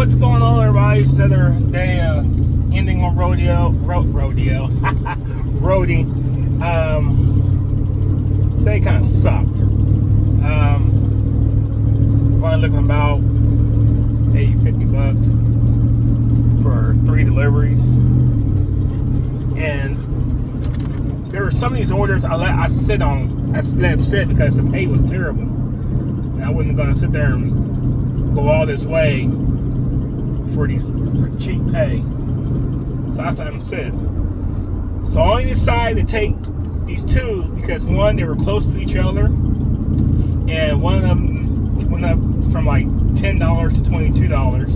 what's going on, everybody? It's another day ending on Roadie. Today kind of sucked. Probably looking about $50 for 3 deliveries, and there were some of these orders I let sit because the pay was terrible. And I wasn't gonna sit there and go all this way for cheap pay, so I let them sit. So I only decided to take these 2 because one, they were close to each other, and one of them went up from like $10 to $22,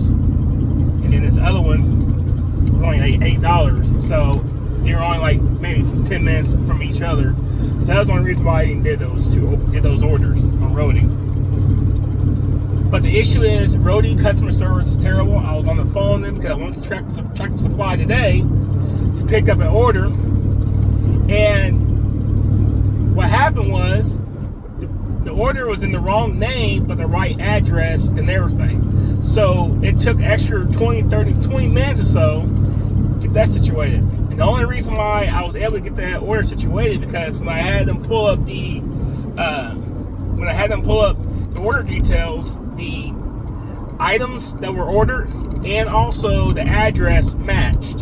and then this other one was only like $8. So they were only like maybe 10 minutes from each other. So that was the only reason why I did those orders on Roadie. But the issue is, Roadie customer service is terrible. I was on the phone with them because I wanted to track the supply today to pick up an order. And what happened was, the order was in the wrong name, but the right address and everything. So it took extra 20 minutes or so to get that situated. And the only reason why I was able to get that order situated because when I had them pull up the order details, the items that were ordered and also the address matched.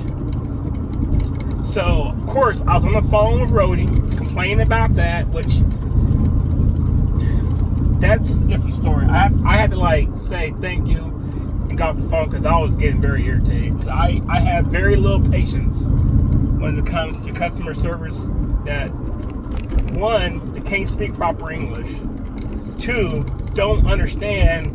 So of course I was on the phone with Roadie complaining about that, which that's a different story. I had to like say thank you and got off the phone because I was getting very irritated. I have very little patience when it comes to customer service that, one, they can't speak proper English, 2, don't understand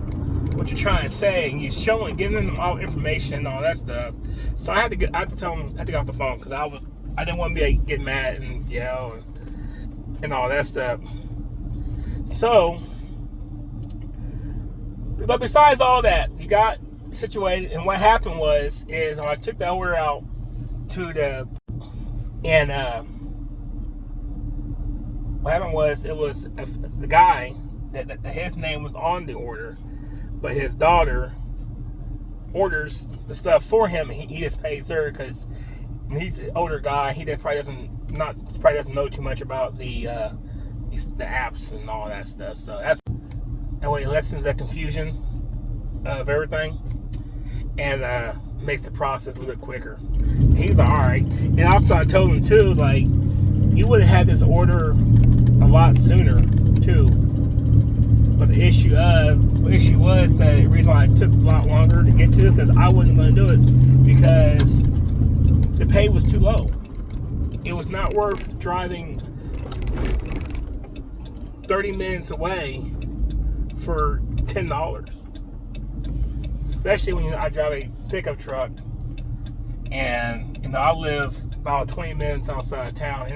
what you're trying to say, and you're giving them all information and all that stuff. So I had to get off the phone because I didn't want to get mad and yell and all that stuff. So, but besides all that, you got situated, and what happened was when I took that order out to the what happened was it was the guy that his name was on the order, but his daughter orders the stuff for him, and he just pays her because he's an older guy. He probably doesn't know too much about the apps and all that stuff. So that way it lessens that confusion of everything and makes the process a little bit quicker. And he's like, all right. And also I told him too, like, you would have had this order a lot sooner too. But the issue was that the reason why it took a lot longer to get to, because I wasn't going to do it because the pay was too low. It was not worth driving 30 minutes away for $10, especially when I drive a pickup truck, and I live about 20 minutes outside of town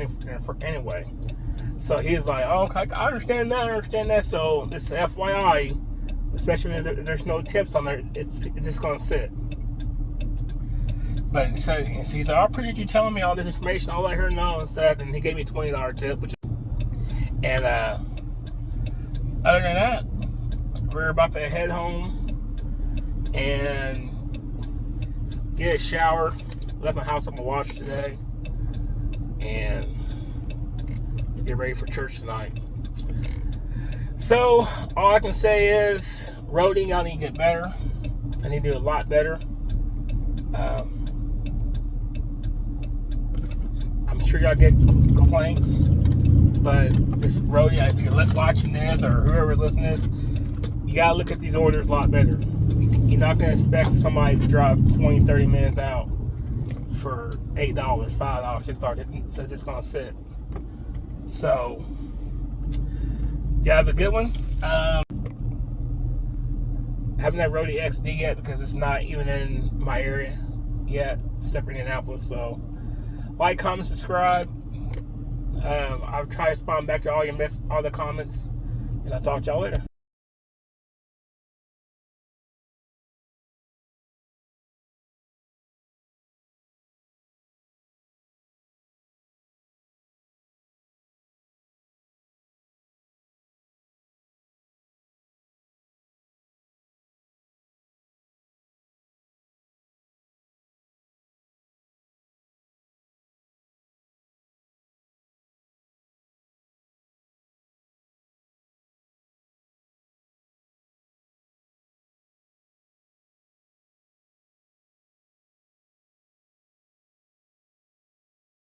anyway. So he was like, "Oh, okay, I understand that. So this FYI, especially when there's no tips on there, it's just gonna sit." But so he's like, "I appreciate you telling me all this information. I'll let her know and stuff." And he gave me a $20 tip, and other than that, we're about to head home and get a shower. Left my house on my watch today, and get ready for church tonight. So all I can say is, Roadie, y'all need to get better. I need to do a lot better. I'm sure y'all get complaints, but this Roadie, if you're watching this or whoever's listening to this, you gotta look at these orders a lot better. You're not gonna expect somebody to drive 20-30 minutes out for $8, $5, $6. So it's just gonna sit. So, you have a good one. I haven't had Roadie XD yet because it's not even in my area yet, except for Indianapolis. So, like, comment, subscribe. I'll try to respond back to all the comments, and I'll talk to y'all later.